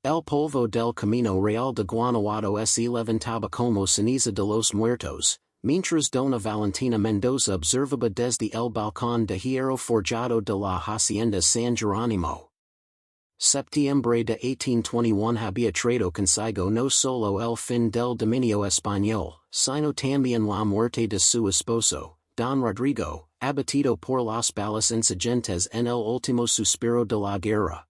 El polvo del camino real de Guanajuato es levantaba como ceniza de los muertos, mientras Doña Valentina Mendoza observaba desde el balcón de hierro forjado de la hacienda San Jerónimo. Septiembre de 1821 había traído consigo no solo el fin del dominio español, sino también la muerte de su esposo, Don Rodrigo, abatido por las balas insurgentes en el último suspiro de la guerra.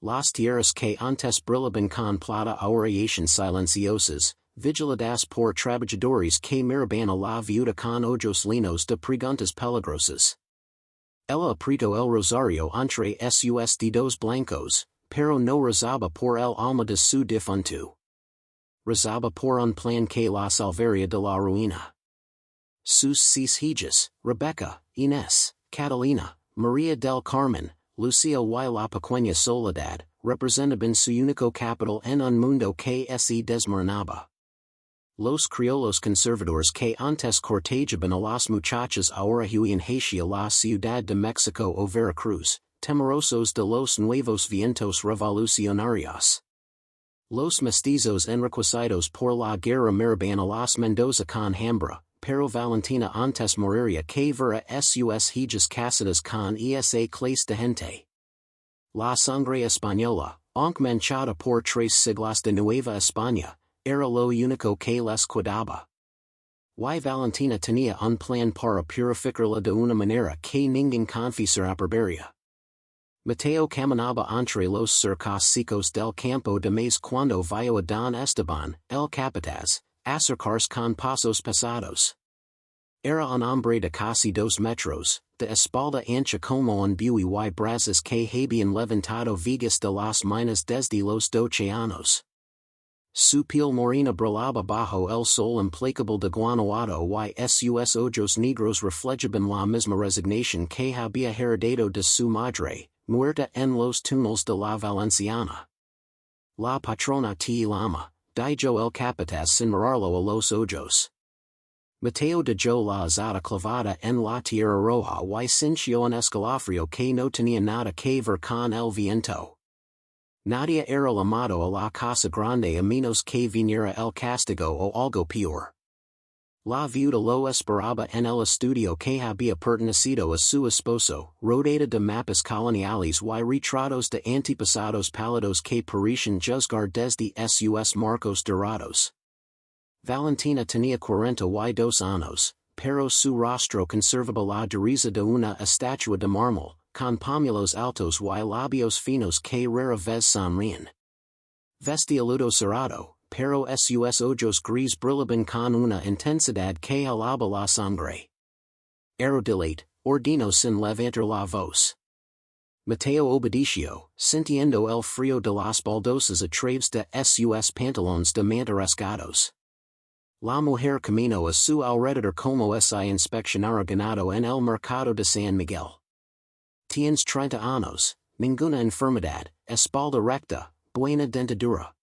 Las tierras que antes brillaban con plata ahora yacen silenciosas, vigiladas por trabajadores que miraban a la viuda con ojos llenos de preguntas peligrosas. Ella apretó el rosario entre sus dedos blancos, pero no rezaba por el alma de su difunto. Rezaba por un plan que la salvaría de la ruina. Sus seis hijas, Rebecca, Inés, Catalina, María del Carmen, Lucía y la pequeña Soledad, representaban su único capital en un mundo que se desmoronaba. Los criollos conservadores que antes cortejaban a las muchachas ahora huyen hacia la Ciudad de México o Veracruz, temerosos de los nuevos vientos revolucionarios. Los mestizos enriquecidos por la guerra miraban a las Mendoza con hambre, pero Valentina antes moriría que ver a sus hijas casadas con esa clase de gente. La sangre española, aunque manchada por 3 siglos de Nueva España, era lo único que les quedaba. Y Valentina tenía un plan para purificarla de una manera que ningún confesor aprobaría. Mateo caminaba entre los cercos secos del campo de maíz cuando vio a Don Esteban, el capataz, acercarse con pasos pesados. Era un hombre de casi 2 metros, de espalda ancha como un buey y brazos que habían levantado vigas de las minas desde los 12 años. Su piel morena brillaba bajo el sol implacable de Guanajuato y sus ojos negros reflejaban la misma resignación que había heredado de su madre, muerta en los túneles de la Valenciana. La patrona te llama, dijo el capataz sin mirarlo a los ojos. Mateo dejó la azada clavada en la tierra roja y sintió un escalofrío que no tenía nada que ver con el viento. Nadie era llamado a la casa grande a menos que viniera el castigo o algo peor. La viuda lo esperaba en el estudio que había pertenecido a su esposo, rodeada de mapas coloniales y retratos de antepasados pálidos que parecían juzgar desde sus marcos dorados. Valentina tenía 42 años, pero su rostro conservaba la dureza de una estatua de mármol, con pañuelos altos y labios finos que rara vez sonríen. Vestía luto cerrado, pero sus ojos gris brillaban con una intensidad que helaba la sangre. Era dilate, ordenó sin levantar la voz. Mateo obedeció, sintiendo el frío de las baldosas a través de sus pantalones de manta rasgados. La mujer caminó a su alrededor como si inspeccionara ganado en el mercado de San Miguel. Tienes 30 años, ninguna enfermedad, espalda recta, buena dentadura.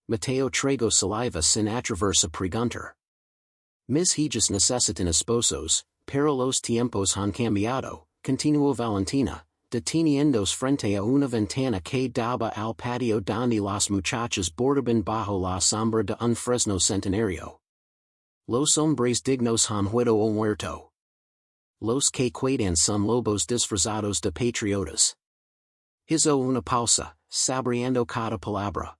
Mateo tragó saliva sin atreverse a preguntar. Mis hijas necesitan esposos, pero los tiempos han cambiado, continuó Valentina, deteniéndose frente a una ventana que daba al patio donde las muchachas bordaban bajo la sombra de un fresno centenario. Los hombres dignos han huido muerto. Los que quedan son lobos disfrazados de patriotas. Hizo una pausa, saboreando cada palabra.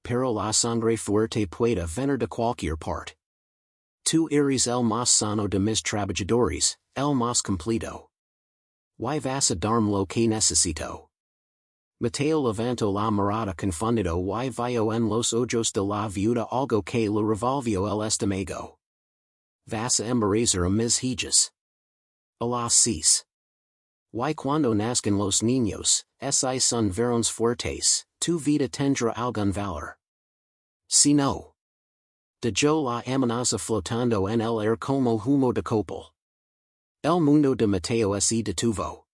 Pero la sangre fuerte puede venir de cualquier parte. Tú eres el más sano de mis trabajadores, el más completo. Y vas a darme lo que necesito. Mateo levantó la mirada confundido y vio en los ojos de la viuda algo que le revolvió el estómago. Vas a embarazar a mis hijas. A las 6. Y cuando nazcan los niños, si son varones fuertes, tu vida tendrá algún valor. Si no, dejó la amenaza flotando en el aire como humo de copal. El mundo de Mateo se detuvo.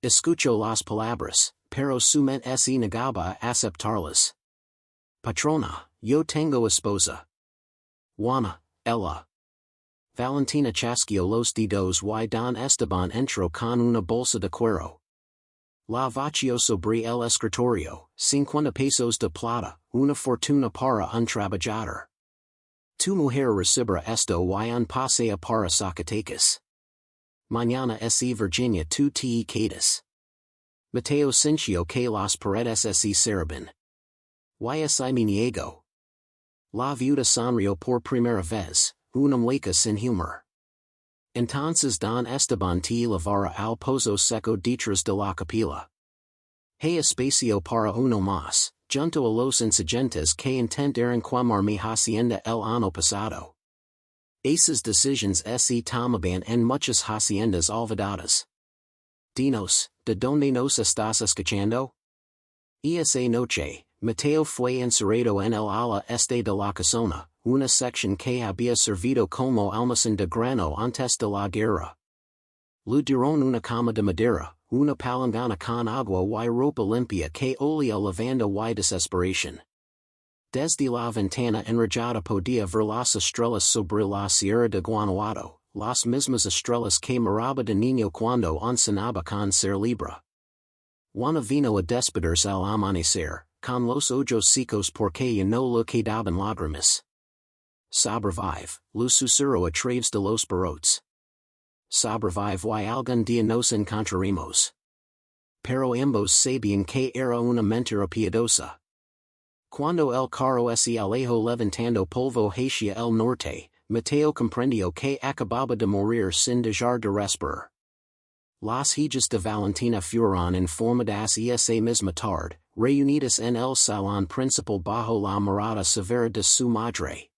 Escuchó las palabras, pero su mente se negaba a aceptarlas. Patrona, yo tengo esposa. Juana, ella. Valentina chasqueó los dedos y Don Esteban entró con una bolsa de cuero. La vacío sobre el escritorio, 50 pesos de plata, una fortuna para un trabajador. Tu mujer recibirá esto y un paseo para Zacatecas. Mañana es Virginia tu te quedas. Mateo sintió que las paredes se cerraban. Y me niego. La viuda sonrió por primera vez, una mueca sin humor. Entonces Don Esteban te llevará al pozo seco detrás de la capilla. Hay espacio para uno más, junto a los insurgentes que intentaron quemar mi hacienda el año pasado. Esas decisions se tomaban en muchas haciendas olvidadas. Dinos, ¿de dónde nos estás escuchando? Esa noche, Mateo fue encerrado en el ala este de la casona, una sección que había servido como almacén de grano antes de la guerra. Le dieron una cama de madera, una palangana con agua y ropa limpia que olía lavanda y desesperación. Desde la ventana enrajada podía ver las estrellas sobre la sierra de Guanajuato, las mismas estrellas que miraba de niño cuando encenaba con ser libre. Juana vino a despedirse al amanecer, con los ojos secos porque ya no le quedaban lágrimas. Sobrevive, lo susurró a través de los barrotes. Sobrevive y algún día nos encontraremos. Pero ambos sabían que era una mentira piadosa. Cuando el carro se alejó levantando polvo hacia el norte, Mateo comprendió que acababa de morir sin dejar de respirar. Las hijas de Valentina fueron informadas esa misma tarde, reunidas en el salón principal bajo la mirada severa de su madre.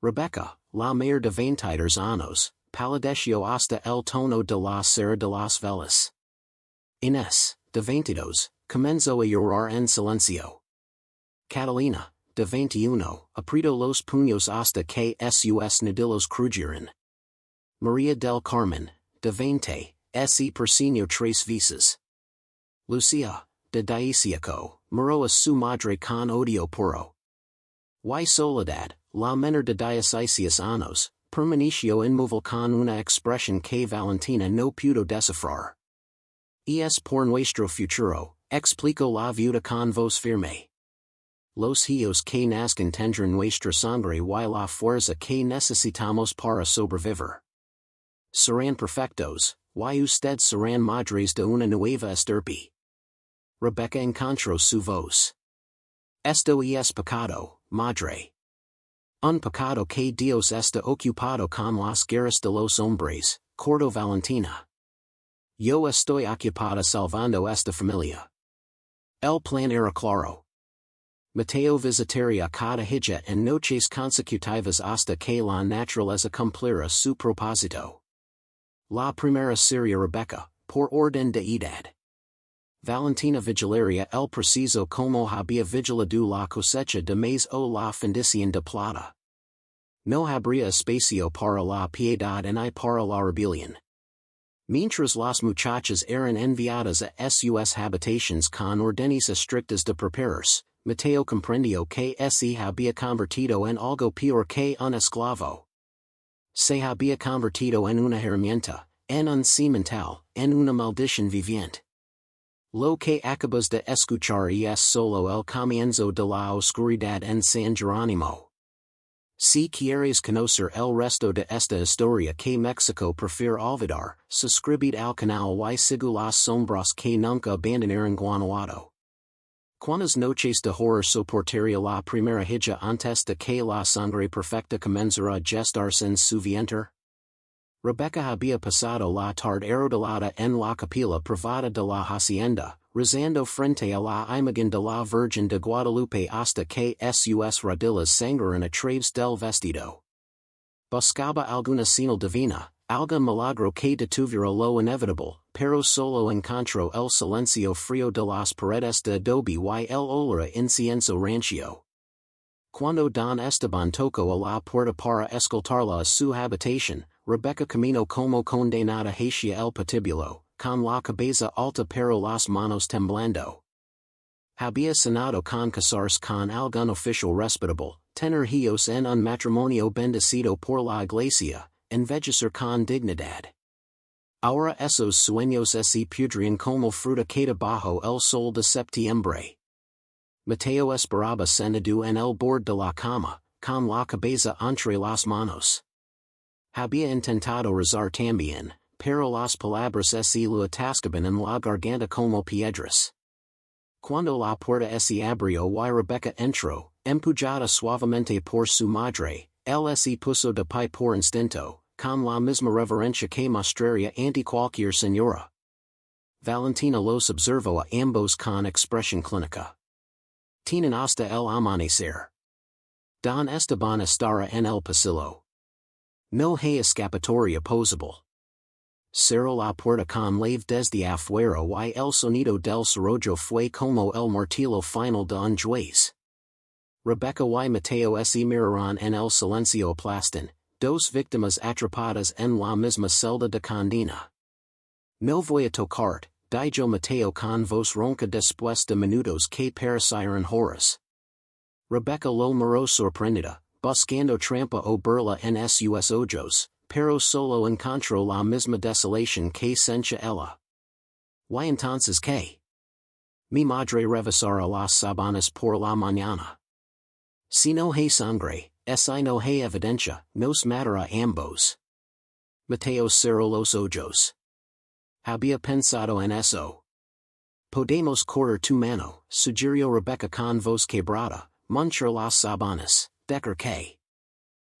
Rebecca, la mayor de 22 años, palideció hasta el tono de la cera de las velas. Inés, de 22, comenzó a llorar en silencio. Catalina, de 21, apretó los puños hasta que sus nudillos crujeron. María del Carmen, de 20, se persignó 3 veces. Lucía, de 18, miró a su madre con odio puro. Y Soledad, la menor de 16 años, permaneció inmóvil con una expresión que Valentina no pudo descifrar. Es por nuestro futuro, explicó la viuda con voz firme. Los hijos que nazcan tendrán nuestra sangre y la fuerza que necesitamos para sobrevivir. Serán perfectos, y usted serán madres de una nueva estirpe. Rebecca encontró su voz. Esto es pecado, madre. Un pecado que Dios está ocupado con las guerras de los hombres, cortó Valentina. Yo estoy ocupada salvando esta familia. El plan era claro. Mateo visitaría cada hija en noches consecutivas hasta que la naturaleza cumpliera su propósito. La primera sería Rebecca, por orden de edad. Valentina vigilaría el preciso como había vigilado la cosecha de maíz o la fundición de plata. No habría espacio para la piedad ni para la rebelión. Mientras las muchachas eran enviadas a sus habitaciones con órdenes estrictas de prepararse, Mateo comprendió que se había convertido en algo peor que un esclavo. Se había convertido en una herramienta, en un semental, en una maldición viviente. Lo que acabas de escuchar es solo el comienzo de la oscuridad en San Jerónimo. Si quieres conocer el resto de esta historia que México prefiere olvidar, suscribid al canal y sigue las sombras que nunca abandonaron Guanajuato. ¿Cuántas noches de horror soportaría la primera hija antes de que la sangre perfecta comenzara a gestarse en su vientre? Rebecca había pasado la tarde arrodillada en la capilla privada de la hacienda, rezando frente a la imagen de la Virgen de Guadalupe hasta que sus rodillas sangraron a través del vestido. Buscaba alguna señal divina, algún milagro que detuviera lo inevitable, pero solo encontró el silencio frío de las paredes de adobe y el olor a incienso rancio. Cuando Don Esteban tocó a la puerta para escoltarla a su habitación, Rebecca caminó como condenada hacia el patíbulo, con la cabeza alta pero las manos temblando. Había cenado con casarse con algún oficial respetable, tener hijos en un matrimonio bendecido por la iglesia, envejecer con dignidad. Ahora esos sueños se pudrían como fruta queda bajo el sol de septiembre. Mateo esperaba senado en el borde de la cama, con la cabeza entre las manos. Había intentado rezar también, pero las palabras se lo atascaban en la garganta como piedras. Cuando la puerta se abrió y Rebecca entró, empujada suavemente por su madre, él se puso de pie por instinto, con la misma reverencia que mostraría ante cualquier señora. Valentina los observó a ambos con expresión clínica. Tienen hasta el amanecer. Don Esteban estará en el pasillo. No hay escapatoria posible. Cerró la puerta con lave desde afuera y el sonido del cerrojo fue como el martillo final de un juez. Rebecca y Mateo se miraron en el silencio aplastan, dos víctimas atrapadas en la misma celda de condena. No voy a tocarte, dijo Mateo con voz ronca después de minutos que parecieron horas. Rebecca lo miró sorprendida, buscando trampa o burla en sus ojos, pero solo encontró la misma desolación que sentía ella. ¿Y entonces qué? Mi madre revisará las sábanas por la mañana. Si no hay sangre, si no hay evidencia, nos matará ambos. Mateo cerró los ojos. Había pensado en eso. Podemos correr tu mano, sugirió Rebecca con voz quebrada, manchar las sábanas, dejar que.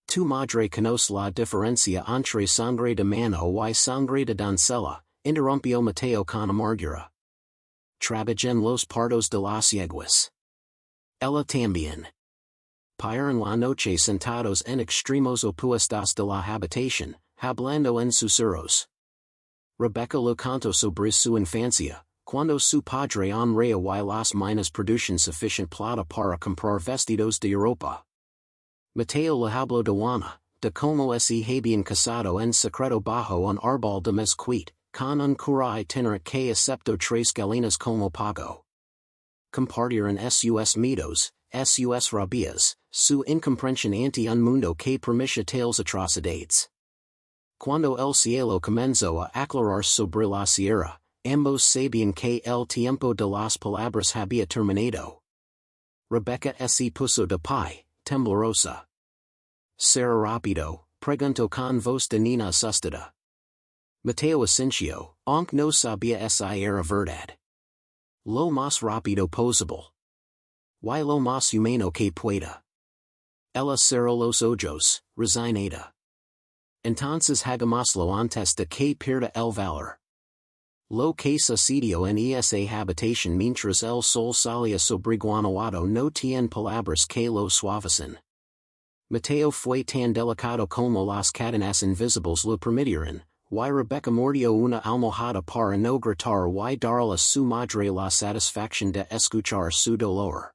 Tu madre conoce la diferencia entre sangre de mano y sangre de doncella, interrumpió Mateo con amargura. Trabajan los partos de las yeguas. Ella también. Paran la noche sentados en extremos opuestos de la habitación, hablando en susurros. Rebecca lo contó sobre su infancia, cuando su padre honraba y las minas producen suficient plata para comprar vestidos de Europa. Mateo le habló de Juana, de cómo se habían casado en secreto bajo un árbol de mezquite, con un cura itinerante que aceptó 3 galinas como pago. Compartieron sus mitos, sus rabias, su incomprensión ante un mundo que permitía tales atrocidades. Cuando el cielo comenzó a aclarar sobre la sierra, ambos sabían que el tiempo de las palabras había terminado. Rebecca se puso de pie, temblorosa. ¿Será rápido?, preguntó con voz de niña asustada. Mateo asintió, aunque no sabía si era verdad. Lo más rápido posible. Y lo más humano que pueda. Ella cerró los ojos, resignada. Entonces hagámoslo antes de que pierda el valor. Lo que sucedió en esa habitación mientras el sol salía sobre Guanajuato no tiene palabras que lo suavicen. Mateo fue tan delicado como las cadenas invisibles lo permitieron, y Rebecca mordió una almohada para no gritar y darle a su madre la satisfacción de escuchar su dolor.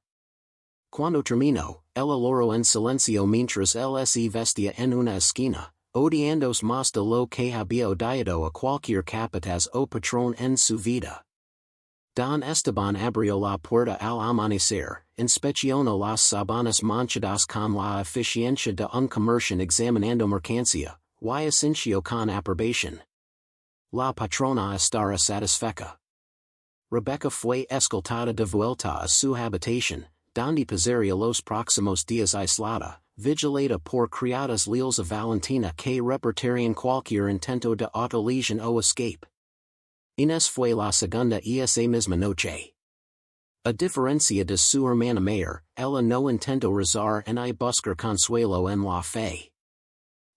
Cuando terminó, ella lloró en silencio mientras él se vestía en una esquina, odiándose más de lo que había odiado a cualquier capataz o patrón en su vida. Don Esteban abrió la puerta al amanecer, inspeccionó las sábanas manchadas con la eficiencia de un comerciante examinando mercancía, y asintió con aprobación. La patrona estará satisfecha. Rebecca fue escoltada de vuelta a su habitación, donde pasaría los próximos días aislada, vigilada por criadas leales a Valentina que reportarían cualquier intento de autolesión o escape. Inés fue la segunda y esa misma noche. A diferencia de su hermana mayor, ella no intentó rezar ni buscar consuelo en la fe.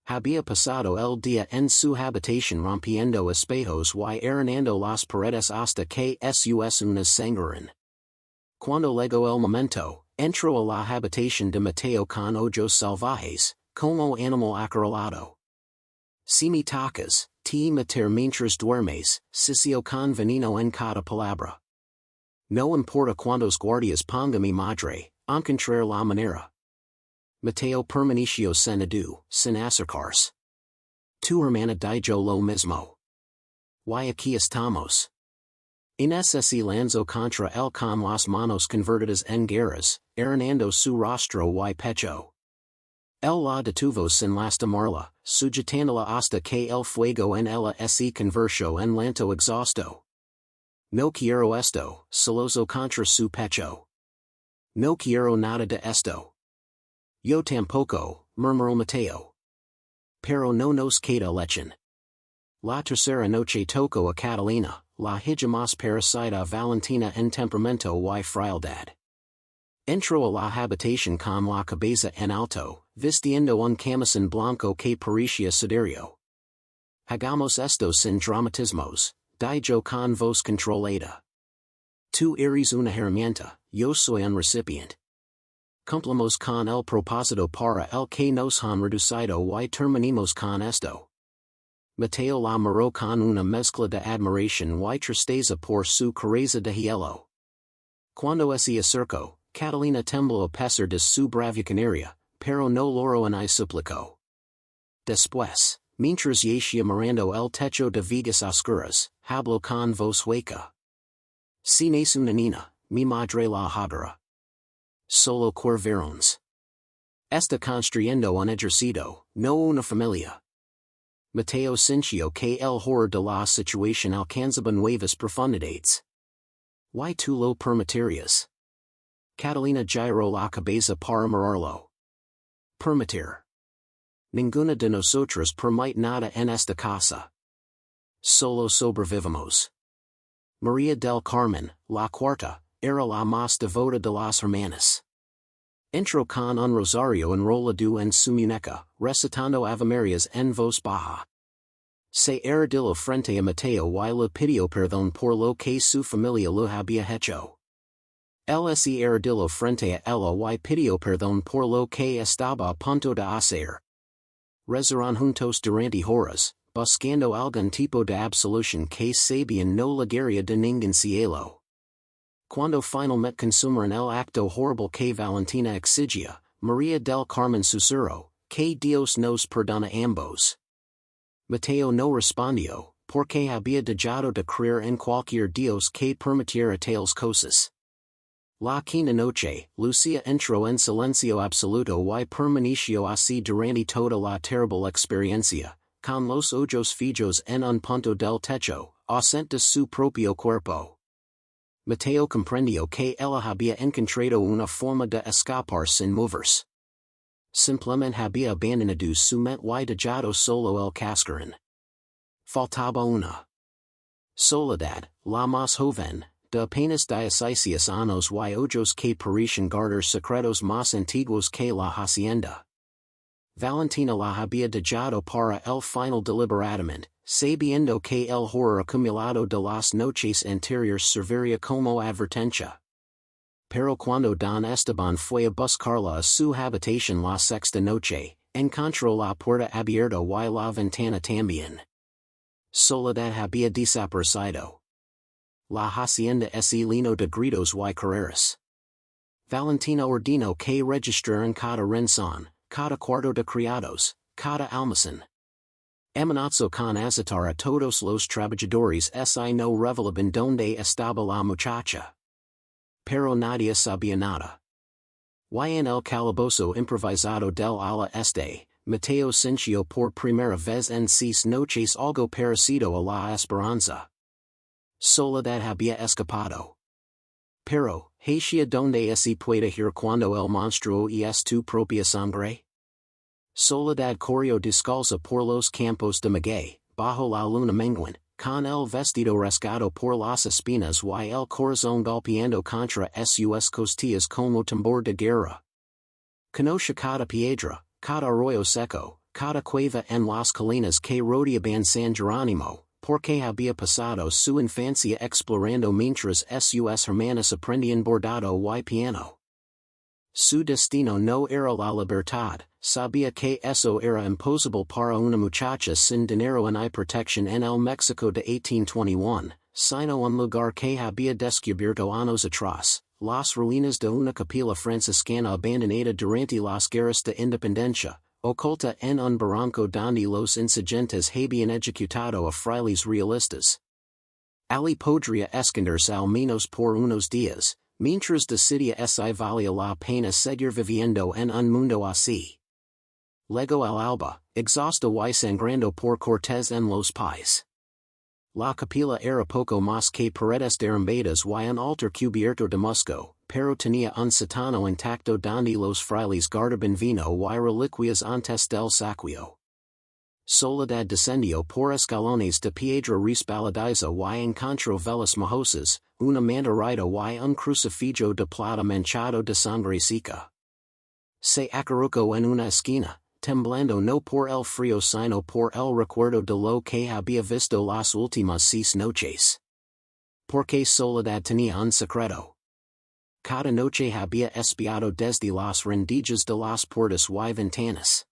Había pasado el día en su habitación rompiendo espejos y arenando las paredes hasta que sus uñas sangraron. Cuando llegó el momento, entró a la habitación de Mateo con ojos salvajes, como animal acorralado. Si me tocas, te matar mientras duermes, sicio con veneno en cada palabra. No importa cuántos guardias ponga mi madre, encontrar la manera. Mateo permaneció senado, sin acercarse. Tu hermana dijo lo mismo. Y aquí estamos. Inés se lanzó contra él con las manos convertidas en garras, arenando su rostro y pecho. La detuvos en las marla, sujetándola hasta que el fuego en ella se convirtió en lento exhausto. No quiero esto, celoso contra su pecho. No quiero nada de esto. Yo tampoco, murmuró Mateo. Pero no nos queda lechen. La tercera noche tocó a Catalina, la hija más parecida a Valentina en temperamento y frialdad. Entró a la habitación con la cabeza en alto, vistiendo un camisón blanco que parecía siderio. Hagamos esto sin dramatismos, dijo con voz controlada. Tú eres una herramienta, yo soy un recipiente. Cumplimos con el propósito para el que nos han reducido y terminemos con esto. Mateo la miró con una mezcla de admiración y tristeza por su careza de hielo. Cuando se acercó, Catalina tembló a pesar de su bravuconaria, pero no logró ni suplicó. Después, mientras yacía mirando el techo de vigas oscuras, habló con voz hueca. Si es una niña, mi madre la hablará. Solo varones. Está construyendo un ejército, no una familia. Mateo sintió que el horror de la situación alcanzaba nuevas profundidades. ¿Y tú lo permitirías? Catalina giró la cabeza para mirarlo. Permitir. Ninguna de nosotras permite nada en esta casa. Solo sobrevivimos. María del Carmen, la cuarta, era la más devota de las hermanas. Entró con un rosario enrollado en su muñeca, recitando Avemarias en voz baja. Se arrodilló frente a Mateo y le pidió perdón por lo que su familia le había hecho. Él se arrodilló frente a ella y pidió perdón por lo que estaba a punto de hacer. Rezaron juntos durante horas, buscando algún tipo de absolución que sabían no llegaría de ningún cielo. Cuando finalmente consumieron el acto horrible que Valentina exigía, María del Carmen susurró, que Dios nos perdona ambos. Mateo no respondió, porque había dejado de creer en cualquier Dios que permitiera tales cosas. La quinta noche, Lucía entró en silencio absoluto y permaneció así durante toda la terrible experiencia, con los ojos fijos en un punto del techo, ausente de su propio cuerpo. Mateo comprendió que ella había encontrado una forma de escapar sin moverse. Simplemente había abandonado su mente y dejado solo el cascarón. Faltaba una. Soledad, la más joven, de apenas 16 años y ojos que parecían guardar secretos más antiguos que la hacienda. Valentina la había dejado para el final deliberadamente, sabiendo que el horror acumulado de las noches anteriores serviría como advertencia. Pero cuando Don Esteban fue a buscarla a su habitación la sexta noche, encontró la puerta abierta y la ventana también. Soledad había desaparecido. La hacienda se llenó de gritos y carreras. Valentina ordenó que registraran cada rincón, cada cuarto de criados, cada almacén. Amenazó con azotar a todos los trabajadores si no revelaban dónde estaba la muchacha. Pero nadie sabía nada. Y en el calabozo improvisado del ala este, Mateo sintió por primera vez en 6 noches algo parecido a la esperanza. Soledad había escapado. Pero, ¿hacia dónde se puede ir cuando el monstruo es tu propia sangre? Soledad corrió descalza por los campos de maguey, bajo la luna menguante, con el vestido rasgado por las espinas y el corazón golpeando contra sus costillas como tambor de guerra. Conoce cada piedra, cada arroyo seco, cada cueva en las colinas que rodeaban San Jerónimo, porque había pasado su infancia explorando mientras sus hermanas aprendían bordado y piano. Su destino no era la libertad, sabía que eso era imposible para una muchacha sin dinero ni protección en el México de 1821, sino un lugar que había descubierto años atrás, las ruinas de una capilla franciscana abandonada durante las guerras de independencia, oculta en un barranco donde los insurgentes habían ejecutado a frailes realistas. Ali podría esconderse al menos por unos días, mientras decidía si valía la pena seguir viviendo en un mundo así. Lego al alba, exhausto y sangrando por cortes en los pies. La capilla era poco más que paredes derrumbadas y un altar cubierto de musgo, pero tenía un sótano intacto donde los frailes guardaban vino y reliquias antes del saqueo. Soledad descendió por escalones de piedra resbaladiza y encontró velas mojosas, una mandarita y un crucifijo de plata manchado de sangre seca. Se acurrucó en una esquina, temblando no por el frío sino por el recuerdo de lo que había visto las últimas 6 noches. Porque Soledad tenía un secreto. Cada noche había espiado desde las rendijas de las puertas y ventanas.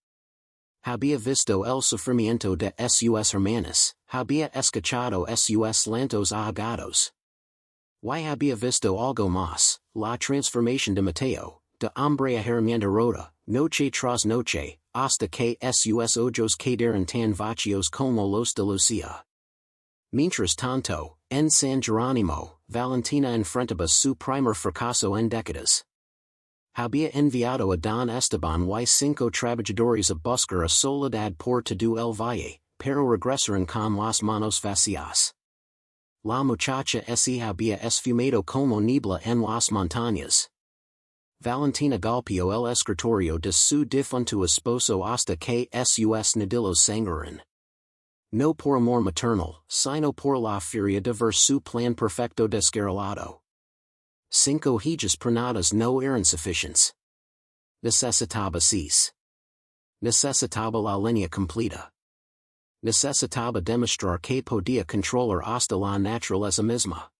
Había visto el sufrimiento de sus hermanas, había escuchado sus lantos ahogados. Y había visto algo más, la transformación de Mateo, de hombre a herramienta rota, noche tras noche, hasta que sus ojos quedaron tan vacíos como los de Lucía. Mientras tanto, en San Jerónimo, Valentina enfrentaba su primer fracaso en décadas. Había enviado a Don Esteban y 5 trabajadores a buscar a Soledad por todo el valle, pero regresaron con las manos vacías. La muchacha se había esfumado como niebla en las montañas. Valentina golpeó el escritorio de su difunto esposo hasta que sus nudillos sangraron. No por amor maternal, sino por la furia de ver su plan perfecto descarrilado. 5 hijas pernadas no eran suficientes. Necesitaba 6. Necesitaba la línea completa. Necesitaba demostrar que podía controlar hasta la naturaleza misma.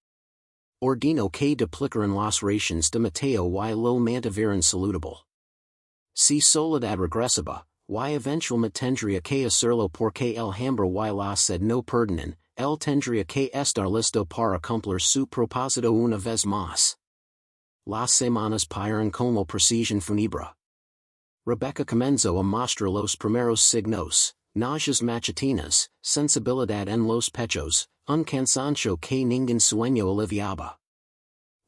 Ordinó que duplicaran las raciones de Mateo y lo mantuvieran saludable. Si Soledad regresaba, y eventualmente tendría que hacerlo porque el hambre y la sed no perdonan, él tendría que estar listo para cumplir su propósito una vez más. Las semanas pasaron como precisión fúnebre. Rebecca comenzó a mostrar los primeros signos, náuseas matutinas, sensibilidad en los pechos, un cansancio que ningún sueño aliviaba.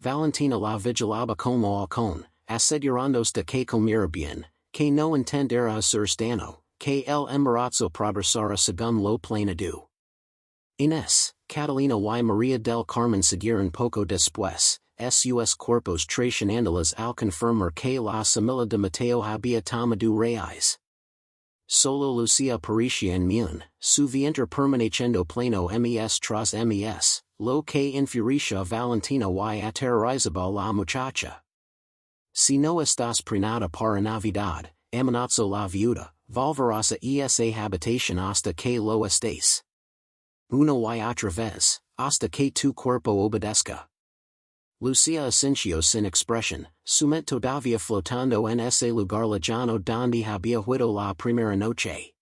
Valentina la vigilaba como halcón, asegurándose de que comiera bien, que no intentara hacer daño, que el embarazo progresara según lo planeado. Inés, Catalina y María del Carmen siguieron poco después, sus cuerpos traicionándolas al confirmar que la familia de Mateo había tomado rehenes. Solo Lucía parecía inmune, su vientre permaneciendo pleno mes tras mes, lo que enfureció a Valentina y aterrorizaba la muchacha. Si no estás prenada para Navidad, amenazó la viuda, volverás a esa habitación hasta que lo estés. Una y otra vez, hasta que tu cuerpo obedezca. Lucía asintió sin expresión, su mente todavía flotando en ese lugar lejano donde había huido la primera noche.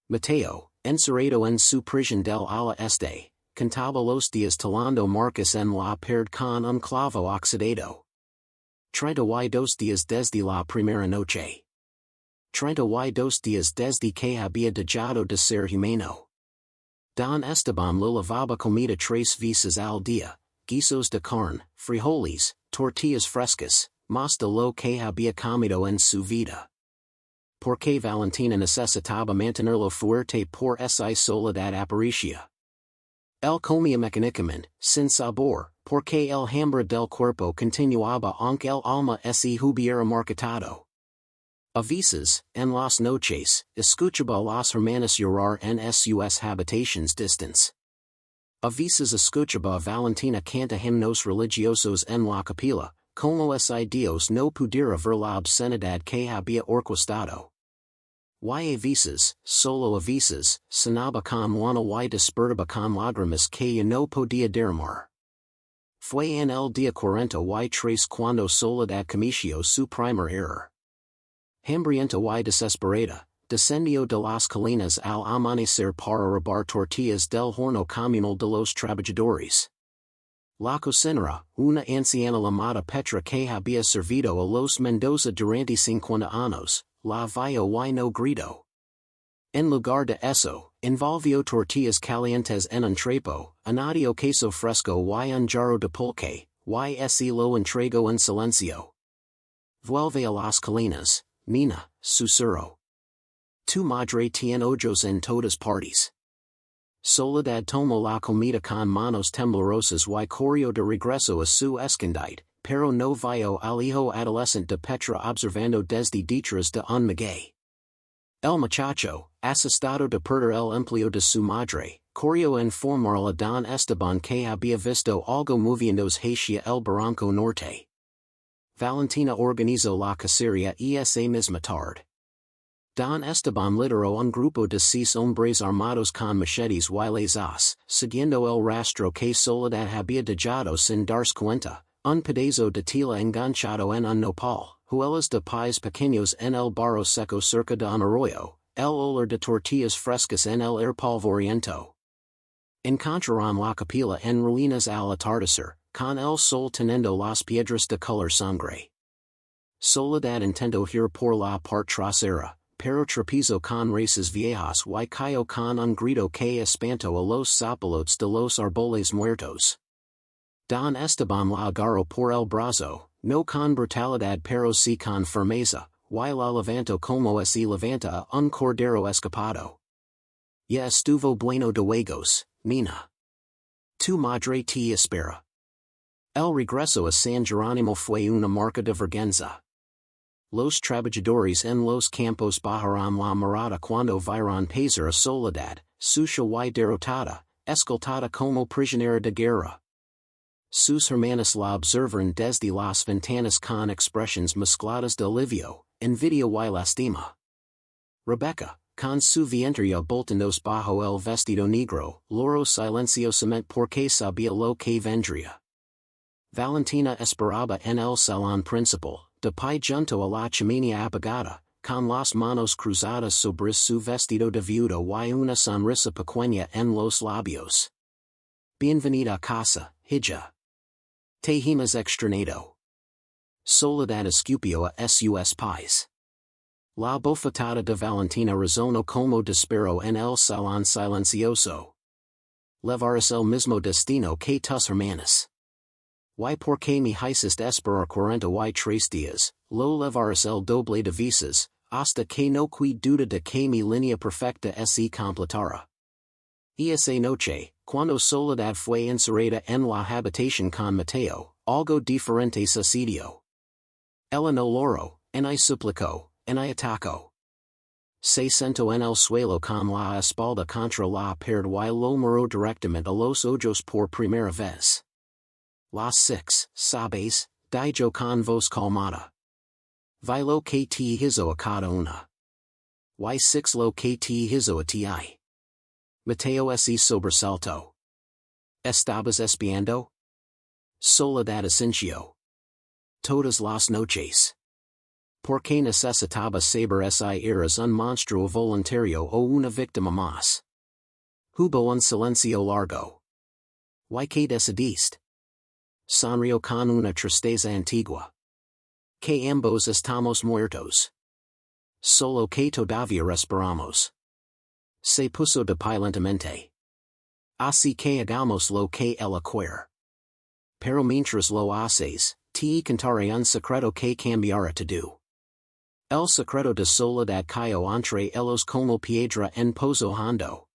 Mateo, encerrado en su prisión del ala este, contaba los días talando marcas en la pared con un clavo oxidado. 32 días desde la primera noche. 32 días desde que había dejado de ser humano. Don Esteban lo lavaba comida 3 veces al día. Guisos de carne, frijoles, tortillas frescas, más de lo que había comido en su vida. Porque Valentina necesitaba mantenerlo fuerte por esa soledad aparicia. Él comía mecánicamente, sin sabor, porque el hambre del cuerpo continuaba aunque el alma se hubiera marchitado. A veces, en las noches, escuchaba las hermanas llorar en sus habitaciones distantes. A veces escuchaba a Valentina canta himnos religiosos en la capilla, como si Dios no pudiera ver la obscenidad que había orquestado. Y a veces, solo a veces, sonaba con lana y despertaba con lágrimas que ya no podía derramar. Fue en el día 43 cuando Soledad cometió su primer error. Hambrienta y desesperada, descendió de las colinas al amanecer para robar tortillas del horno comunal de los trabajadores. La cocinera, una anciana llamada Petra que había servido a los Mendoza durante 50 años, la vio y no gritó. En lugar de eso, envolvió tortillas calientes en un trapo, añadió queso fresco y un jarro de pulque, y se lo entregó en silencio. Vuelve a las colinas, Nina, susurró. Tu madre tien ojos en todas partes. Soledad tomo la comida con manos temblorosas y corrió de regreso a su escondite, pero no vio al hijo adolescente de Petra observando desde detrás de un maguey. El muchacho, asustado de perder el empleo de su madre, corrió en informar a don Esteban que había visto algo moviéndose hacia el barranco norte. Valentina organizó la cacería esa misma tarde. Don Esteban lideró un grupo de 6 hombres armados con machetes y les as, siguiendo el rastro que Soledad había dejado sin darse cuenta, un pedazo de tela enganchado en un nopal, huellas de pies pequeños en el barro seco cerca de un arroyo, el olor de tortillas frescas en el air polvoriento. Encontraron la capilla en ruinas al atardecer, con el sol teniendo las piedras de color sangre. Soledad intentó ir por la parte trasera, pero tropezó con raíces viejas y cayó con un grito que espantó a los zapalotes de los árboles muertos. Don Esteban la agarró por el brazo, no con brutalidad pero sí con firmeza, y la levantó como se levanta a un cordero escapado. Ya estuvo bueno de juegos, Nina. Tu madre te espera. El regreso a San Jerónimo fue una marca de vergüenza. Los trabajadores en los campos bajaron la mirada cuando vieron pasar a Soledad, sucia y derrotada, escoltada como prisionera de guerra. Sus hermanas la observaron desde las ventanas con expresiones mezcladas de alivio, envidia y lástima. Rebecca, con su vientre abultándose bajo el vestido negro, lloró silenciosamente porque sabía lo que vendría. Valentina esperaba en el salón principal, de pie junto a la chimenea apagada, con las manos cruzadas sobre su vestido de viuda y una sonrisa pequeña en los labios. Bienvenida a casa, hija. Te hemos extrañado. Soledad escupió a sus pies. La bofetada de Valentina resonó como disparo en el salón silencioso. Levaras el mismo destino que tus hermanas. Y porque me hiciste esperar 43 días, lo levaras el doble de veces, hasta que no quede duda de que mi línea perfecta se completara. Esa noche, cuando Soledad fue encerrada en la habitación con Mateo, algo diferente sucedió. Ella no lloró, ni suplicó, ni atacó. Se sentó en el suelo con la espalda contra la pared y lo miró directamente a los ojos por primera vez. Las 6, sabes, dijo con voz calmada. Vi lo que te hizo a cada una. Y 6 lo que te hizo a ti. Mateo se sobresaltó. ¿Estabas espiando? Soledad asintió. Todas las noches. Porque necesitaba saber si eras un monstruo voluntario o una víctima más. Hubo un silencio largo. ¿Y qué decidiste? Sonrió con una tristeza antigua. Que ambos estamos muertos. Solo que todavía respiramos. Se puso de pie lentamente. Así que hagamos lo que ella quiere. Pero mientras lo haces, te contaré un secreto que cambiará todo. El secreto de Soledad cayó entre ellos como piedra en pozo hondo.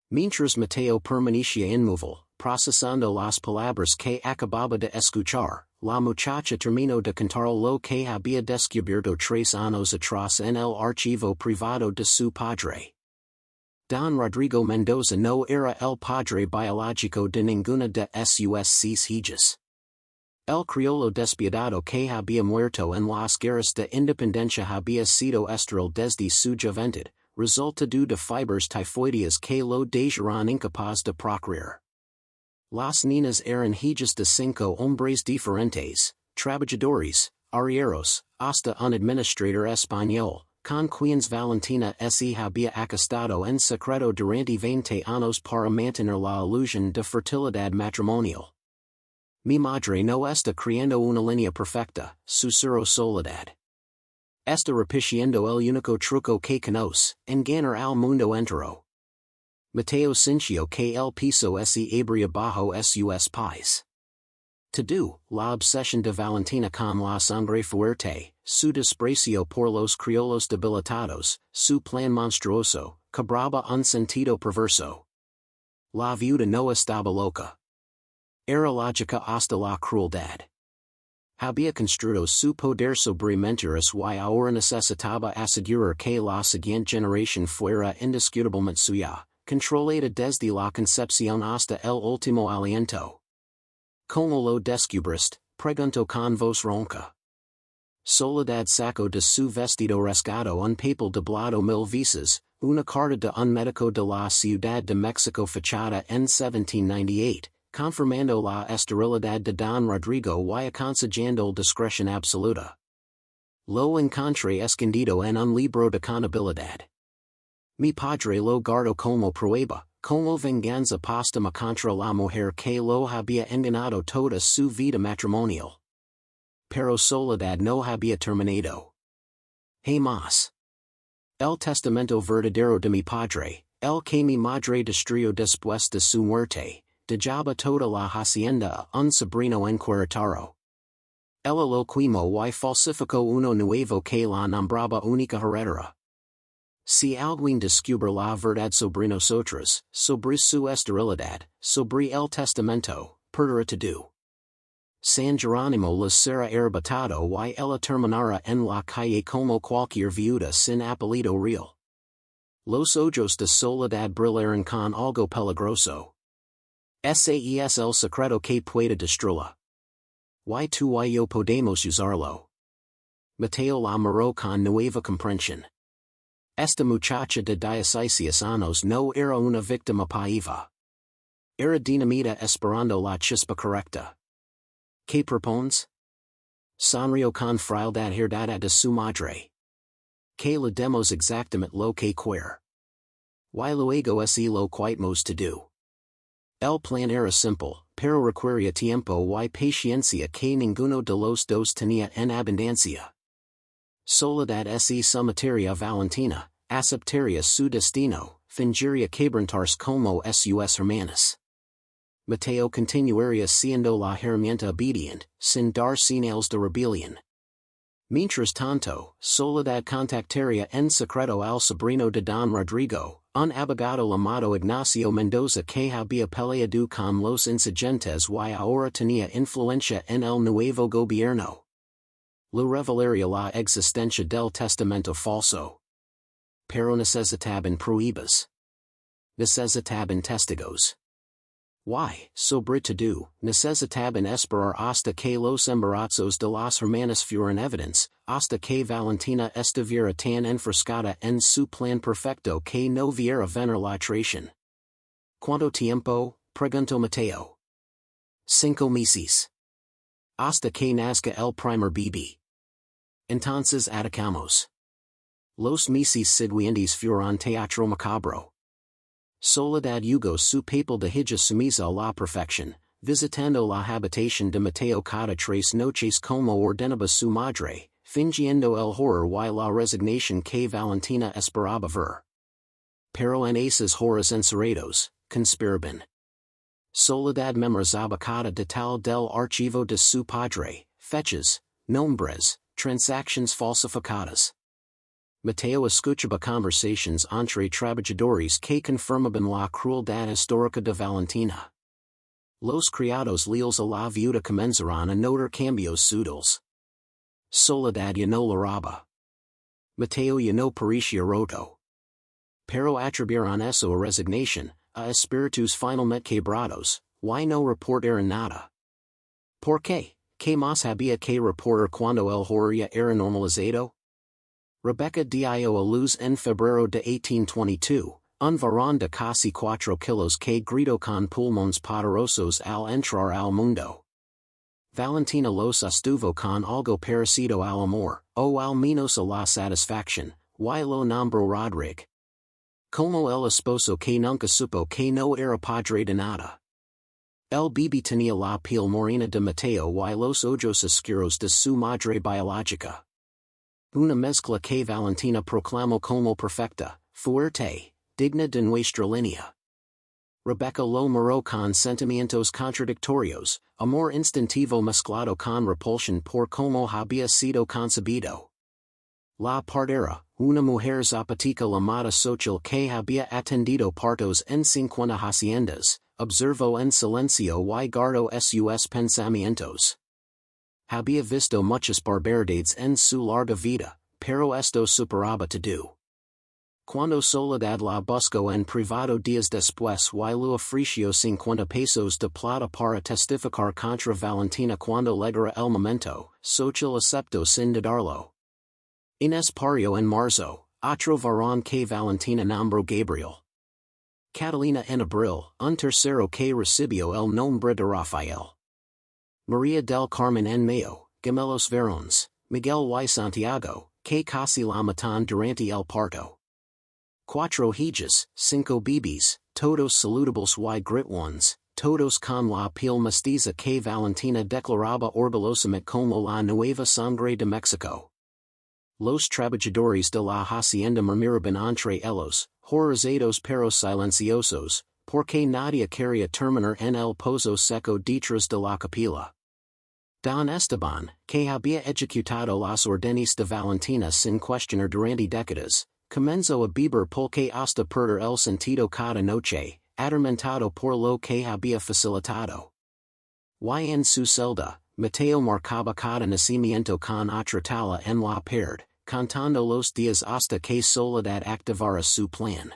Mientras Mateo permanecía inmóvil, procesando las palabras que acababa de escuchar, la muchacha terminó de contar lo que había descubierto 3 años atrás en el archivo privado de su padre. Don Rodrigo Mendoza no era el padre biológico de ninguna de sus 6 hijas. El criollo despiadado que había muerto en las guerras de independencia había sido estéril desde su juventud, resultado de fibras tifoideas que lo dejaron incapaz de procrear. Las niñas eran hijas de 5 hombres diferentes, trabajadores, arrieros, hasta un administrador español, con quienes Valentina se había acostado en secreto durante 20 años para mantener la ilusión de fertilidad matrimonial. Mi madre no está criando una línea perfecta, susurró Soledad. Está repitiendo el único truco que conoce, engañar al mundo entero. Mateo sintió que el piso se abría bajo sus pies. To do, la obsesión de Valentina con la sangre fuerte, su desprecio por los criollos debilitados, su plan monstruoso, cobraba un sentido perverso. La viuda no estaba loca. Era lógica hasta la crueldad. Había construido su poder sobre mentiras y ahora necesitaba asegurar que la siguiente generación fuera indiscutablemente suya, controlada desde la concepción hasta el último aliento. ¿Cómo lo descubriste? Preguntó con voz ronca. Soledad sacó de su vestido rasgado un papel doblado 1000 veces, una carta de un médico de la Ciudad de México fechada en 1798, confirmando la esterilidad de Don Rodrigo y aconsejando discreción absoluta. Lo encontré escondido en un libro de contabilidad. Mi padre lo guardó como prueba, como venganza póstuma contra la mujer que lo había engañado toda su vida matrimonial. Pero Soledad no había terminado. Jamás. El testamento verdadero de mi padre, el que mi madre destruyó después de su muerte, dejaba toda la hacienda a un sobrino inquiritaro. Ella lo quemó y falsificó uno nuevo que la nombraba única heredera. Si alguien descubre la verdad sobre nosotros, sobre su esterilidad, sobre el testamento, perderá todo. San Jerónimo les será arrebatado y ella terminará en la calle como cualquier viuda sin apellido real. Los ojos de Soledad brillaron con algo peligroso. Ese es el secreto que puede destruirla. Y tú y yo podemos usarlo. Mateo la miró con nueva comprensión. Esta muchacha de 16 años no era una víctima paiva. Era dinamita esperando la chispa correcta. ¿Qué propones? Sonrió con frialdad herdada de su madre. Que le demos exactamente lo que quiere. Y luego es lo quitemos to do. El plan era simple, pero requería tiempo y paciencia que ninguno de los dos tenía en abundancia. Soledad y su materia Valentina, aceptaría su destino, fingiría quebrantarse como sus hermanas. Mateo continuaría siendo la herramienta obediente, sin dar señales de rebelión. Mientras tanto, Soledad contactaría en secreto al sobrino de Don Rodrigo, un abogado llamado Ignacio Mendoza que había peleado con los insurgentes y ahora tenía influencia en el nuevo gobierno. Le revelaría la existencia del testamento falso. Pero necesitaban pruebas. Necesitaban testigos. Y, sobre todo, necesitaban esperar hasta que los embarazos de las hermanas fueran evidentes, hasta que Valentina estuviera tan enfrascada en su plan perfecto que no viera venir la traición. ¿Cuánto tiempo? Preguntó Mateo. 5 meses. Hasta que nazca el primer bebé. Entonces atacamos. Los meses siguientes fueron teatro macabro. Soledad jugó su papel de hija sumisa a la perfección, visitando la habitación de Mateo cada 3 noches como ordenaba su madre, fingiendo el horror y la resignación que Valentina esperaba ver. Pero en esos horas encerrados, conspiraban. Soledad memorizaba cada detalle del archivo de su padre, fechas, nombres, transacciones falsificadas. Mateo escuchaba conversations entre trabajadores que confirmaban la crueldad histórica de Valentina. Los criados leales a la viuda comenzaron a notar cambios sutiles. Soledad ya no lloraba. Mateo ya no parecía roto. Pero atribuyeron eso a resignación, a espíritus finalmente quebrados, y no reportaron nada. ¿Por qué? ¿Qué más había que reportar cuando el horror ya era normalizado? Rebecca dio a luz en febrero de 1822, un varón de casi 4 kilos que gritó con pulmones poderosos al entrar al mundo. Valentina los sostuvo con algo parecido al amor, o al menos a la satisfacción, y lo nombró Rodrigo. Como el esposo que nunca supo que no era padre de nada. El bebé tenía la piel morena de Mateo y los ojos oscuros de su madre biológica. Una mezcla que Valentina proclamó como perfecta, fuerte, digna de nuestra línea. Rebecca lo miró con sentimientos contradictorios, amor instintivo mezclado con repulsión por cómo había sido concebido. La partera, una mujer zapoteca llamada Xochitl que había atendido partos en 50 haciendas, observó en silencio y guardó sus pensamientos. Había visto muchas barbaridades en su larga vida, pero esto superaba todo. Cuando Soledad la buscó en privado días después y le ofreció 50 pesos de plata para testificar contra Valentina cuando llegara el momento, Xochitl aceptó sin dudarlo. Inés parió en marzo, otro varón que Valentina nombró Gabriel. Catalina en abril, un tercero que recibió el nombre de Rafael. María del Carmen en mayo, gemelos varones, Miguel y Santiago, que casi la matan durante el parto. 4 hijas, 5 bebés, todos saludables y gritones, todos con la piel mestiza que Valentina declaraba orgullosamente como la nueva sangre de México. Los trabajadores de la hacienda murmuraban entre ellos, horrorizados pero silenciosos, porque nadie quería terminar en el pozo seco detrás de la capilla. Don Esteban, que había ejecutado las órdenes de Valentina sin cuestionar durante décadas, comenzó a beber porque hasta perder el sentido cada noche, atormentado por lo que había facilitado. Y en su celda, Mateo marcaba cada nacimiento con otra tala en la pared, contando los días hasta que Soledad activara su plan.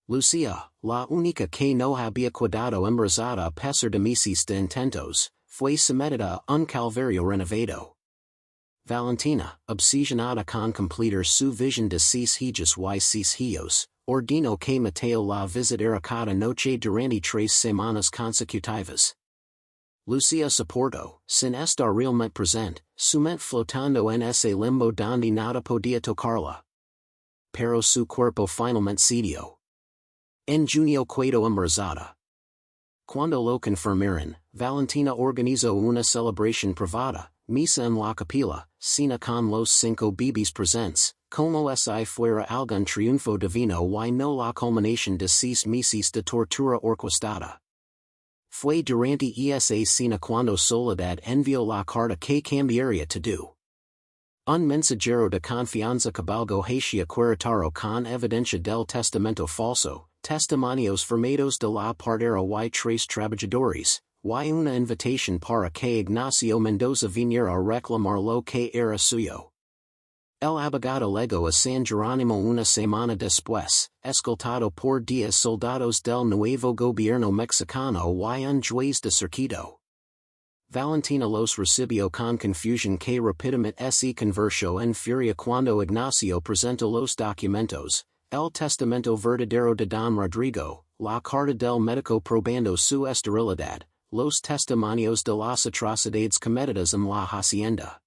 Lucía, la única que no había quedado embarazada a pesar de meses de intentos, fue sometida a un calvario renovado. Valentina, obsesionada con completar su visión de 6 hijas y 6 hijos, ordenó que Mateo la visitara cada noche durante 3 semanas consecutivas. Lucía soportó, sin estar realmente presente, su mente flotando en ese limbo donde nada podía tocarla. Pero su cuerpo finalmente cedió. En junio quedó embarazada. Cuando lo confirmaron, Valentina organizó una celebración privada, misa en la capilla, cena con los 5 bebés presentes, como si fuera algún triunfo divino y no la culminación de 6 meses de tortura orquestada. Fue durante esa cena cuando Soledad envió la carta que cambiaría todo. Un mensajero de confianza cabalgó hacia Querétaro con evidencia del testamento falso, testimonios firmados de la partera y 3 trabajadores, y una invitación para que Ignacio Mendoza viniera a reclamar lo que era suyo. El abogado llegó a San Jerónimo una semana después, escoltado por 10 soldados del nuevo gobierno mexicano y un juez de circuito. Valentina los recibió con confusión que rápidamente se convirtió en furia cuando Ignacio presentó los documentos, el testamento verdadero de Don Rodrigo, la carta del médico probando su esterilidad, los testimonios de las atrocidades cometidas en la hacienda.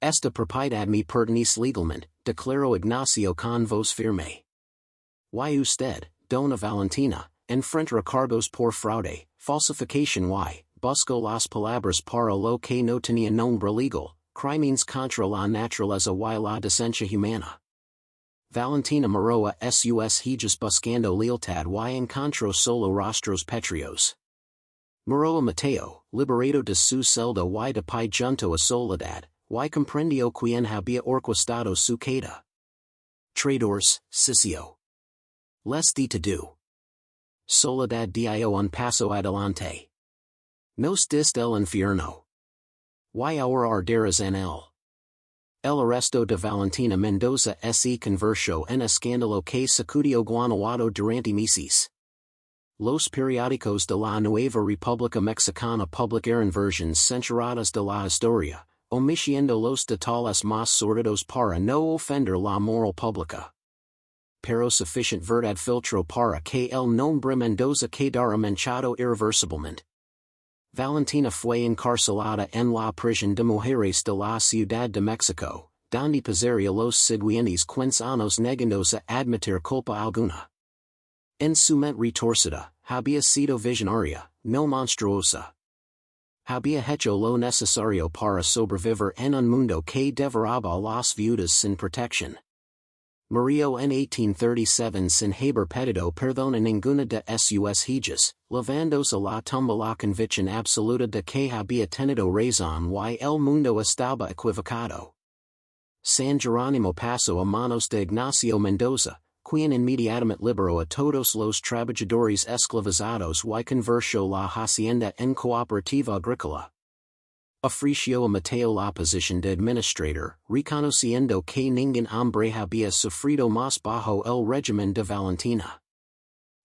Esta propiedad me pertenece legalmente, declaró Ignacio con voz firme. Y usted, Dona Valentina, enfrentará cargos por fraude, falsificación y, buscó las palabras para lo que no tenía nombre legal, crímenes contra la naturaleza y la decencia humana. Valentina miró a sus hijas buscando lealtad y encontró solo rostros pétreos. Miró a Mateo, liberado de su celda y de pie junto a Soledad, y comprendió quién había orquestado su queda. Traidores, Sicio. Les di todo. Soledad dio un paso adelante. Nos diste el infierno. Y ahora arderás en él. El arresto de Valentina Mendoza se convirtió en escándalo que sacudió Guanajuato durante meses. Los periódicos de la Nueva República Mexicana publicaron versiones censuradas de la historia, omitiendo los detalles más sórdidos para no ofender la moral pública. Pero suficient verdad filtró para que el nombre Mendoza quedara manchado irreversiblemente. Valentina fue encarcelada en la prisión de mujeres de la Ciudad de México, donde pasaría los siguientes 15 años negándose a admitir culpa alguna. En su mente retorcida, había sido visionaria, no monstruosa. Había hecho lo necesario para sobrevivir en un mundo que devoraba a las viudas sin protección. Murillo en 1837 sin haber pedido perdón a ninguna de sus hijas, levandos a la tumba la convicción absoluta de que había tenido razón y el mundo estaba equivocado. San Jerónimo pasó a manos de Ignacio Mendoza, quien inmediatamente liberó a todos los trabajadores esclavizados y convirtió la hacienda en cooperativa agrícola. Ofreció a Mateo la posición de administrador, reconociendo que ningún hombre había sufrido más bajo el régimen de Valentina.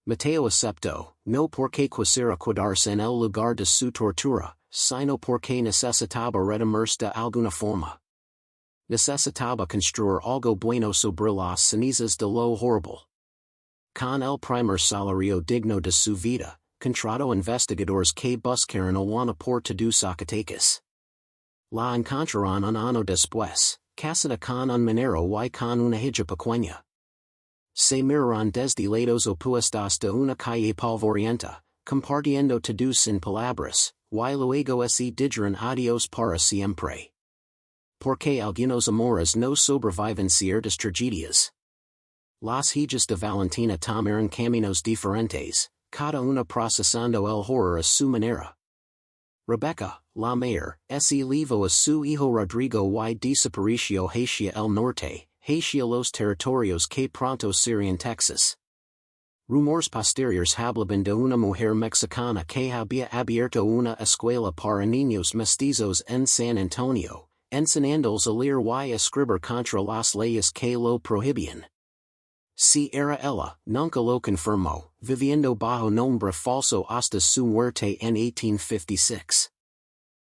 Mateo aceptó, no porque quisiera quedarse en el lugar de su tortura, sino porque necesitaba redimirse de alguna forma. Necesitaba construir algo bueno sobre las cenizas de lo horrible. Con el primer salario digno de su vida, contrató investigadores que buscaron a Juana por todo Zacatecas. La encontraron un año después, casada con un minero y con una hija pequeña. Se miraron desde lados opuestos de una calle polvorienta, compartiendo todos sin palabras, y luego se dijeron adiós para siempre. Porque algunos amores no sobreviven ciertas tragedias. Las hijas de Valentina tomaron caminos diferentes, cada una procesando el horror a su manera. Rebecca, la mayor, se llevó a su hijo Rodrigo y desapareció hacia el norte, hacia los territorios que pronto serían Texas. Rumores posteriores hablaban de una mujer mexicana que había abierto una escuela para niños mestizos en San Antonio, enseñándoles a leer y escribir contra las leyes que lo prohibían. Si era ella, nunca lo confirmó, viviendo bajo nombre falso hasta su muerte en 1856.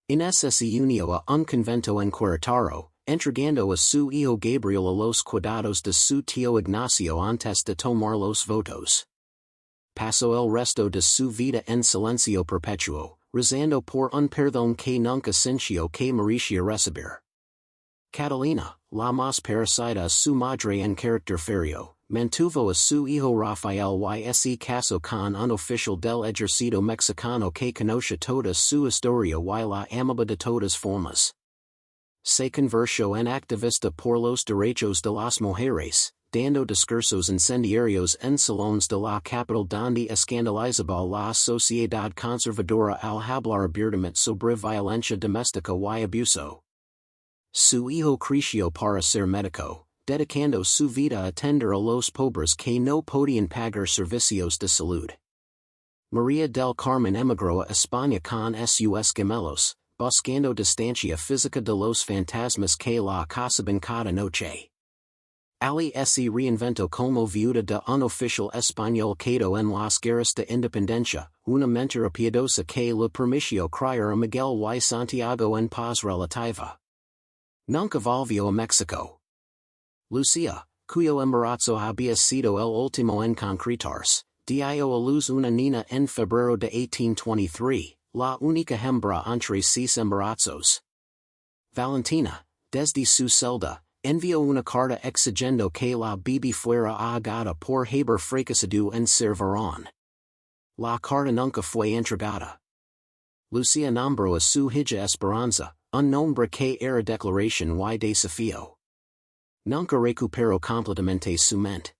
Inés se unió a un convento en Querétaro, entregando a su hijo Gabriel a los cuidados de su tío Ignacio antes de tomar los votos. Pasó el resto de su vida en silencio perpetuo, rezando por un perdón que nunca sintió que merecía recibir. Catalina, la más parecida a su madre en carácter férreo, mantuvo a su hijo Rafael y se casó con un oficial del ejército mexicano que conoce toda su historia y la amaba de todas formas. Se convirtió en activista por los derechos de las mujeres, dando discursos incendiarios en salones de la capital donde escandalizaba la sociedad conservadora al hablar abiertamente sobre violencia doméstica y abuso. Su hijo creció para ser médico, dedicando su vida a atender a los pobres que no podían pagar servicios de salud. María del Carmen emigró a España con sus gemelos, buscando distancia física de los fantasmas que la acosaban cada noche. Ali se reinventó como viuda de un oficial español caído en las guerras de independencia, una mentira piadosa que le permitió criar a Miguel y Santiago en paz relativa. Nunca volvió a México. Lucía, cuyo embarazo había sido el último en concretarse, dio a luz una niña en febrero de 1823, la única hembra entre 6 embarazos. Valentina, desde su celda, envió una carta exigiendo que la bebé fuera ahogada por haber fracasado en ser varón. La carta nunca fue entregada. Lucía nombró a su hija Esperanza, un nombre que era declaración y desafío. Nunca recuperó completamente su mente.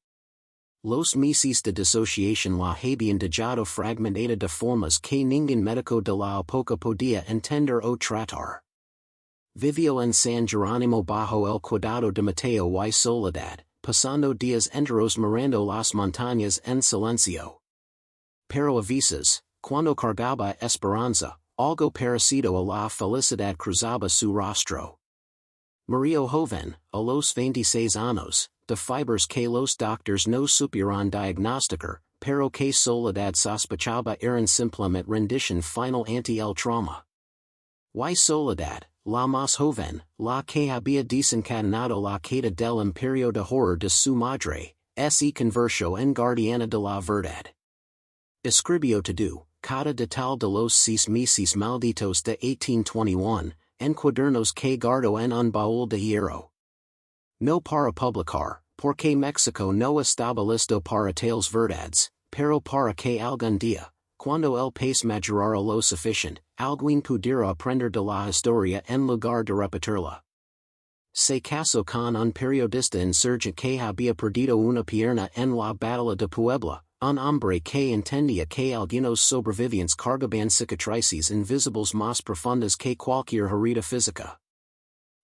Los meses de disociación la habían dejado fragmentada de formas que ningún médico de la época podía entender o tratar. Vivió en San Jerónimo bajo el cuidado de Mateo y Soledad, pasando días enteros mirando las montañas en silencio. Pero a veces, cuando cargaba Esperanza, algo parecido a la felicidad cruzaba su rostro. Murió joven, a los 26 años, de fibras que los doctores no supieron diagnosticar, pero que Soledad sospechaba eran simplemente rendición final ante el trauma. Y Soledad, la más joven, la que había desencadenado la caída del imperio de horror de su madre, se convirtió en guardiana de la verdad. Escribió todo, cada detalle de los 6 meses malditos de 1821, en cuadernos que guardó en un baúl de hierro. No para publicar, porque México no estaba listo para tales verdades, pero para que algún día, cuando el país madurara lo suficiente, alguien pudiera aprender de la historia en lugar de repetirla. Se caso con un periodista insurgente que había perdido una pierna en la batalla de Puebla, un hombre que entendía que algunos sobrevivientes cargaban cicatrices invisibles más profundas que cualquier herida física.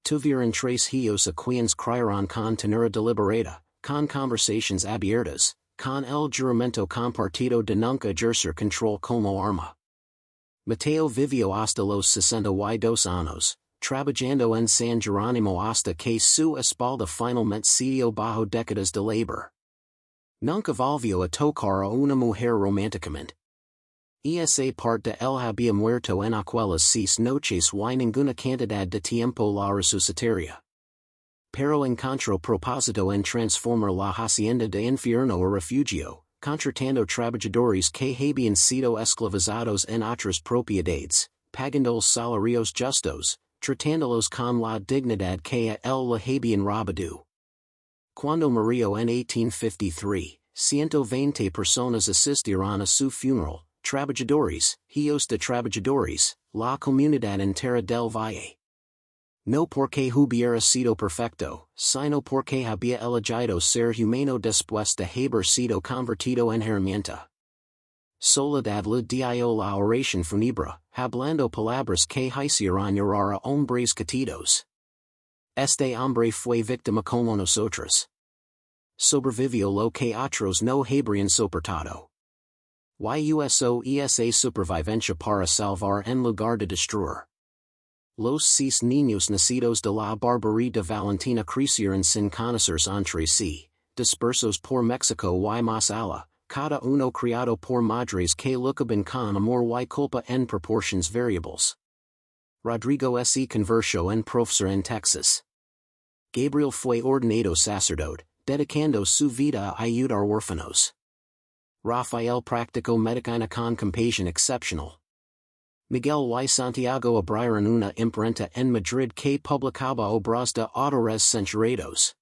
Tuvieron tres hijos a quienes criaron con ternura deliberada, con conversations abiertas, con el juramento compartido de nunca ejercer control como arma. Mateo vivió hasta los 62 años, trabajando en San Jerónimo hasta que su espalda finalmente cedió bajo décadas de labor. Nunca volvió a tocar a una mujer románticamente. Esa parte de él había muerto en aquellas 6 noches y ninguna cantidad de tiempo la resucitaría. Pero encontró propósito en transformar la hacienda de infierno a refugio, contratando trabajadores que habían sido esclavizados en otras propiedades, pagando salarios justos, tratándolos con la dignidad que a él le habían robado. Cuando murió en 1853, 120 personas asistieron a su funeral, trabajadores, hijos de trabajadores, la comunidad entera del valle. No porque hubiera sido perfecto, sino porque había elegido ser humano después de haber sido convertido en herramienta. Soledad le dio la oración fúnebre, hablando palabras que hicieron llorar a hombres caídos. Este hombre fue víctima como nosotros. Sobrevivió lo que otros no habrían soportado. Yuso esa supervivencia para salvar en lugar de destruir. Los 6 niños nacidos de la barbarie de Valentina crecieron sin conocerse entre sí, dispersos por México y más allá, cada uno criado por madres que luchaban con amor y culpa en proporciones variables. Rodrigo se convirtió en profesor en Texas. Gabriel fue ordenado sacerdote, dedicando su vida a ayudar huérfanos. Rafael practicó medicina con compasión excepcional. Miguel y Santiago abrieron una imprenta en Madrid que publicaba obras de autores censurados.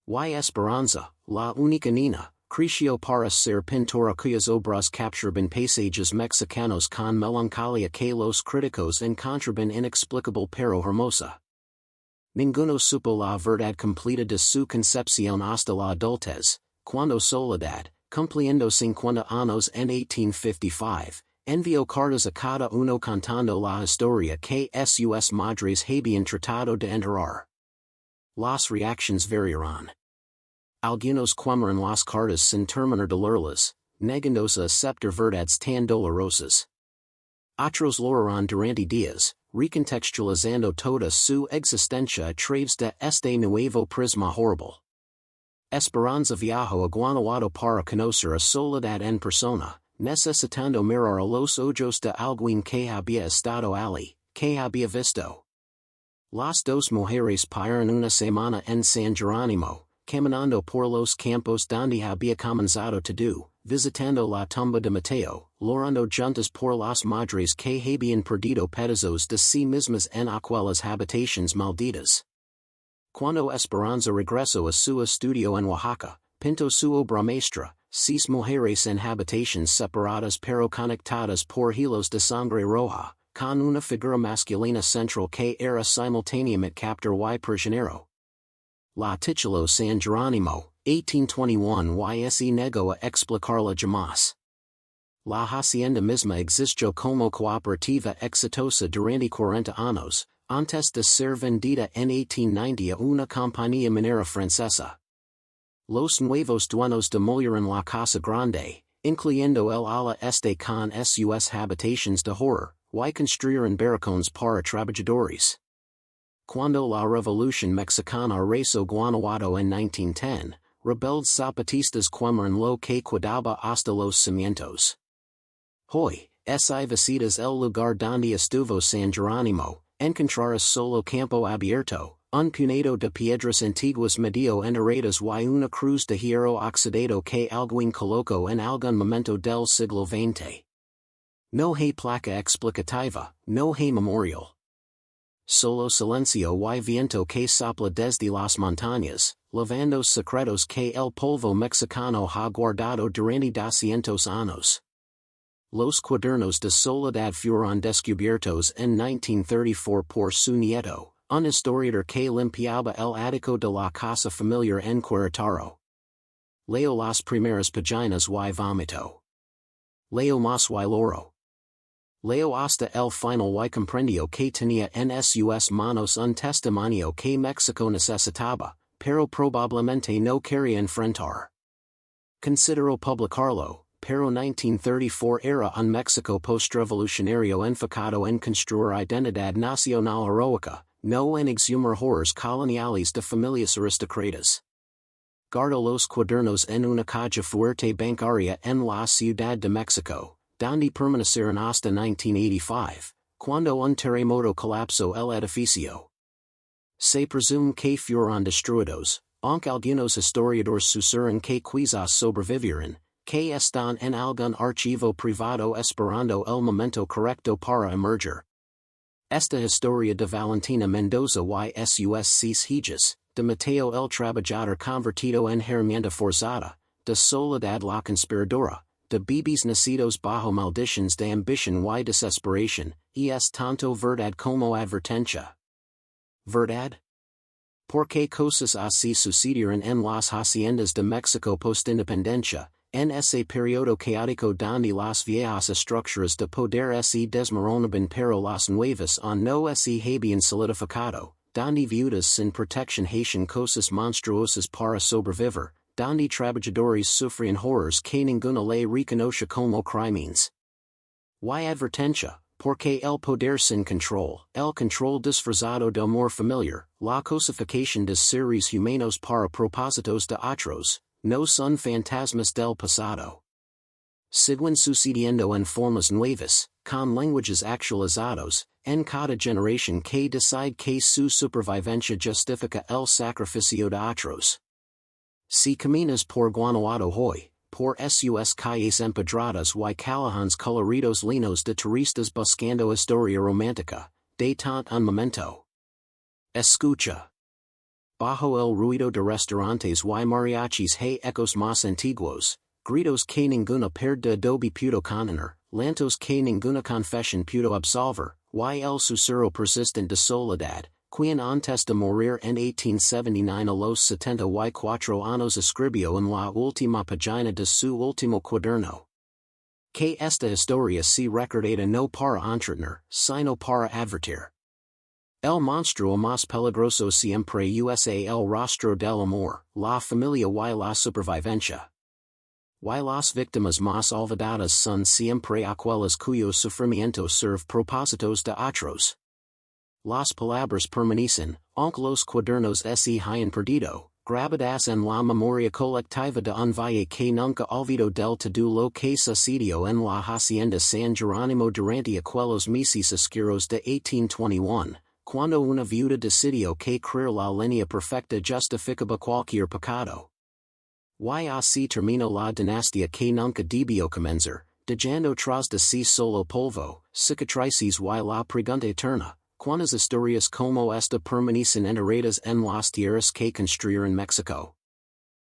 Y Esperanza, la única niña, creció para ser pintora cuyas obras capturaban paisajes mexicanos con melancolía que los críticos encontraban inexplicable pero hermosa. Ninguno supo la verdad completa de su concepción hasta la adultez, cuando Soledad, cumpliendo 50 años en 1855, envió cartas a cada uno contando la historia que sus madres habían tratado de enterrar. Las reacciones variaron. Algunos quemaron las cartas sin terminar de leerlas, negándose a aceptar verdades tan dolorosas. Otros lograron durante días, recontextualizando toda su existencia a través de este nuevo prisma horrible. Esperanza viajó a Guanajuato para conocer a Soledad en persona, necesitando mirar a los ojos de alguien que había estado allí, que había visto. Las dos mujeres pasaron una semana en San Jerónimo, caminando por los campos donde había comenzado todo, visitando la tumba de Mateo, llorando juntas por las madres que habían perdido pedazos de sí mismas en aquellas habitaciones malditas. Cuando Esperanza regresó a su estudio en Oaxaca, pintó su obra maestra, 6 mujeres en habitaciones separadas pero conectadas por hilos de sangre roja, con una figura masculina central que era simultáneamente captor y prisionero. La tituló San Jerónimo, 1821 y se negó a explicarla jamás. La hacienda misma existió como cooperativa exitosa durante 40 años, antes de ser vendida en 1890 a una compañía minera francesa. Los nuevos dueños demolieron la casa grande, incluyendo el ala este con sus habitaciones de horror, y construyeron barracones para trabajadores. Cuando la Revolución Mexicana arrasó Guanajuato en 1910, rebeldes zapatistas quemaron lo que quedaba hasta los cimientos. Hoy, visitas el lugar donde estuvo San Jerónimo, encontrarás solo campo abierto, un puñado de piedras antiguas medio enterradas y una cruz de hierro oxidado que alguien colocó en algún momento del siglo XX. No hay placa explicativa, no hay memorial. Solo silencio y viento que sopla desde las montañas, lavando secretos que el polvo mexicano ha guardado durante 200 años. Los cuadernos de Soledad fueron descubiertos en 1934 por su nieto, un historiador que limpiaba el ático de la casa familiar en Querétaro. Leo las primeras páginas y vomito. Leo más y loro. Leo hasta el final y comprendió que tenía en sus manos un testimonio que México necesitaba, pero probablemente no quería enfrentar. Consideró publicarlo, pero 1934 era un México post-revolucionario enfocado en construir identidad nacional heroica, no en exhumar horrors coloniales de familias aristocratas. Guardó los cuadernos en una caja fuerte bancaria en la Ciudad de México, donde permanecieron hasta 1985, cuando un terremoto colapsó el edificio. Se presume que fueron destruidos, aunque algunos historiadores susurran que quizás sobrevivieron, que están en algún archivo privado esperando el momento correcto para emerger. Esta historia de Valentina Mendoza y sus seis hijas, de Mateo el trabajador convertido en herramienta forzada, de Soledad la conspiradora, de bebés nacidos bajo maldiciones de ambición y desesperación, y es tanto verdad como advertencia. ¿Verdad? ¿Por qué cosas así sucedieron en las haciendas de México post-independencia, en ese periodo caótico donde las viejas estructuras de poder se desmoronaban pero las nuevas no se habían solidificado, donde viudas sin protección hacían cosas monstruosas para sobrevivir, donde trabajadores sufrían horrors que ninguna ley reconoce como crímenes? Y advertencia, porque el poder sin control, el control disfrazado del amor familiar, la cosificación de seres humanos para propósitos de otros, no son fantasmas del pasado. Siguen sucediendo en formas nuevas, con lenguajes actualizados, en cada generación que decide que su supervivencia justifica el sacrificio de otros. Si caminas por Guanajuato hoy, por sus calles empedradas y callejones coloridos llenos de turistas buscando historia romántica, detente un momento. Escucha. Bajo el ruido de restaurantes y mariachis hay ecos más antiguos, gritos que ninguna pérdida adobe pudo contener, lantos que ninguna confesión pudo absolver, y el susurro persistente de soledad, quien antes de morir en 1879 a los 74 años escribió en la última página de su último cuaderno. Que esta historia se recordada no para entretener, sino para advertir. El monstruo más peligroso siempre usa el rostro del amor, la familia y la supervivencia. Y las víctimas más olvidadas son siempre aquellas cuyos sufrimientos serve propósitos de otros. Las palabras permanecen, aunque los cuadernos se hayan perdido, grabadas en la memoria colectiva de un valle que nunca olvidó del todo lo que sucedió en la hacienda San Jerónimo durante aquellos meses oscuros de 1821. Cuando una viuda decidió que crear la línea perfecta justificaba cualquier pecado. Y así terminó la dinastía que nunca debió comenzar, dejando tras de sí solo polvo, cicatrices y la pregunta eterna, ¿cuántas historias como esta permanecen enterradas en las tierras que construyeron México?